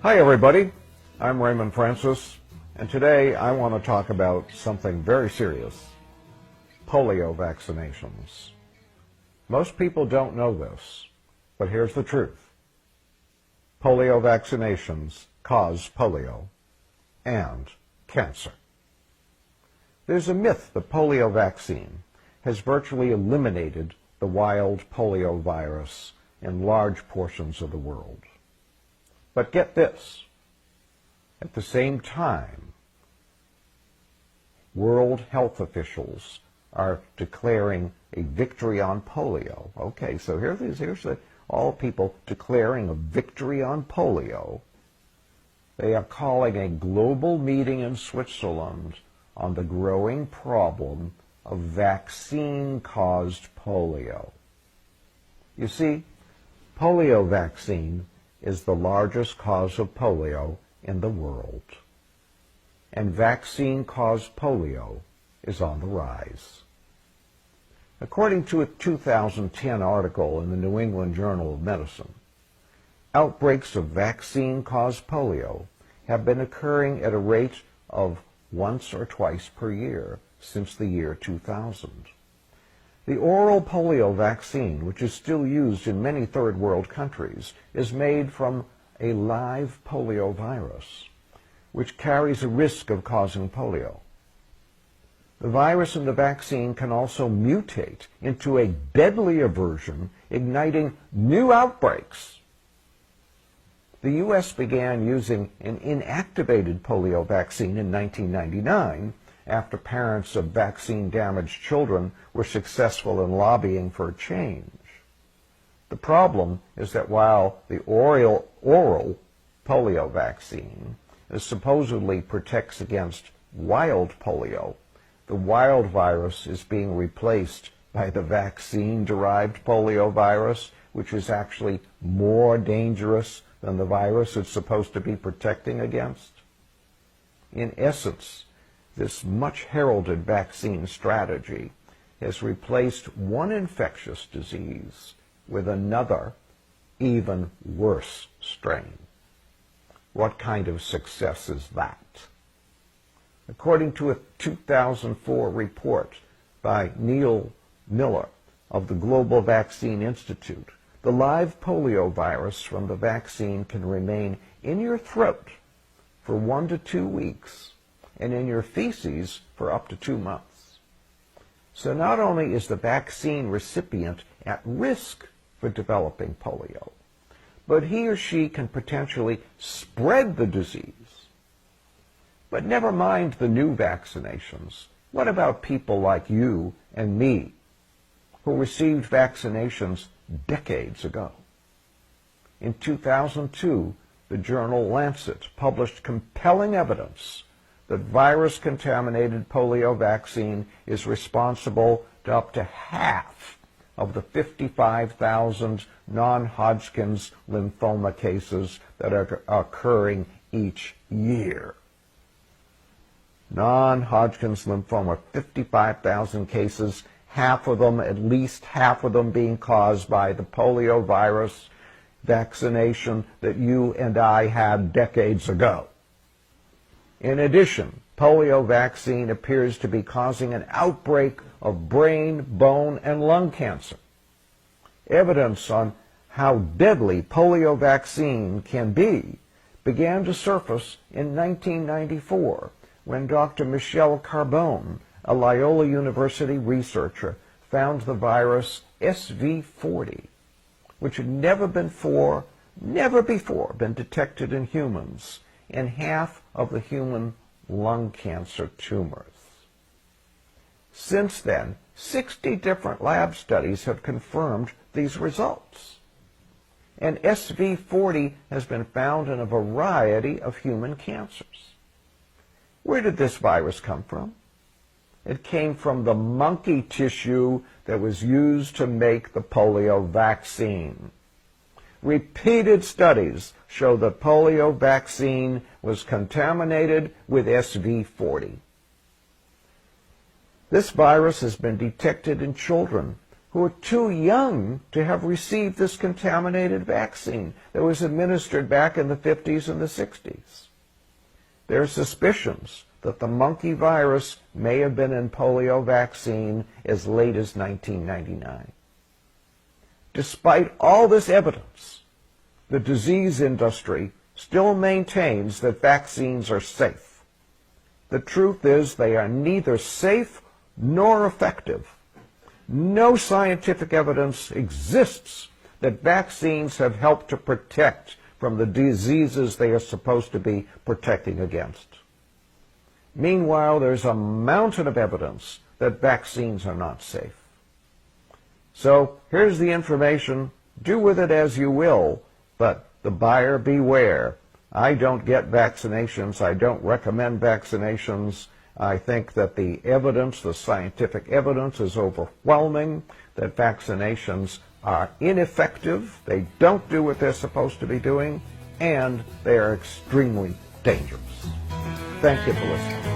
Hi everybody, I'm Raymond Francis, and today I want to talk about something very serious: polio vaccinations. Most people don't know this, but here's the truth. Polio vaccinations cause polio and cancer. There's a myth the polio vaccine has virtually eliminated the wild polio virus in large portions of the world. But get this, at the same time, world health officials are declaring a victory on polio. Okay, so here's all people declaring a victory on polio. They are calling a global meeting in Switzerland on the growing problem of vaccine-caused polio. You see, polio vaccine is the largest cause of polio in the world, and vaccine-caused polio is on the rise. According to a 2010 article in the New England Journal of Medicine, outbreaks of vaccine-caused polio have been occurring at a rate of once or twice per year since the year 2000. The oral polio vaccine, which is still used in many third world countries, is made from a live polio virus, which carries a risk of causing polio. The virus in the vaccine can also mutate into a deadlier version, igniting new outbreaks. The U.S. began using an inactivated polio vaccine in 1999, after parents of vaccine-damaged children were successful in lobbying for a change. The problem is that while the oral polio vaccine supposedly protects against wild polio, the wild virus is being replaced by the vaccine-derived polio virus, which is actually more dangerous than the virus it's supposed to be protecting against. In essence, this much heralded vaccine strategy has replaced one infectious disease with another, even worse strain. What kind of success is that? According to a 2004 report by Neil Miller of the Global Vaccine Institute, the live polio virus from the vaccine can remain in your throat for 1 to 2 weeks, and in your feces for up to 2 months. So not only is the vaccine recipient at risk for developing polio, but he or she can potentially spread the disease. But never mind the new vaccinations. What about people like you and me, who received vaccinations decades ago? In 2002, the journal Lancet published compelling evidence that virus-contaminated polio vaccine is responsible to up to half of the 55,000 non-Hodgkin's lymphoma cases that are occurring each year. Non-Hodgkin's lymphoma, 55,000 cases, at least half of them being caused by the polio virus vaccination that you and I had decades ago. In addition, polio vaccine appears to be causing an outbreak of brain, bone, and lung cancer. Evidence on how deadly polio vaccine can be began to surface in 1994 when Dr. Michel Carbone, a Loyola University researcher, found the virus SV40, which had never before been detected in humans, in half of the human lung cancer tumors. Since then, 60 different lab studies have confirmed these results. And SV40 has been found in a variety of human cancers. Where did this virus come from? It came from the monkey tissue that was used to make the polio vaccine. Repeated studies show that polio vaccine was contaminated with SV40. This virus has been detected in children who are too young to have received this contaminated vaccine that was administered back in the 50s and the 60s. There are suspicions that the monkey virus may have been in polio vaccine as late as 1999. Despite all this evidence, the disease industry still maintains that vaccines are safe. The truth is they are neither safe nor effective. No scientific evidence exists that vaccines have helped to protect from the diseases they are supposed to be protecting against. Meanwhile, there's a mountain of evidence that vaccines are not safe. So here's the information. Do with it as you will, but the buyer beware. I don't get vaccinations. I don't recommend vaccinations. I think that the evidence, the scientific evidence, is overwhelming that vaccinations are ineffective. They don't do what they're supposed to be doing, and they are extremely dangerous. Thank you for listening.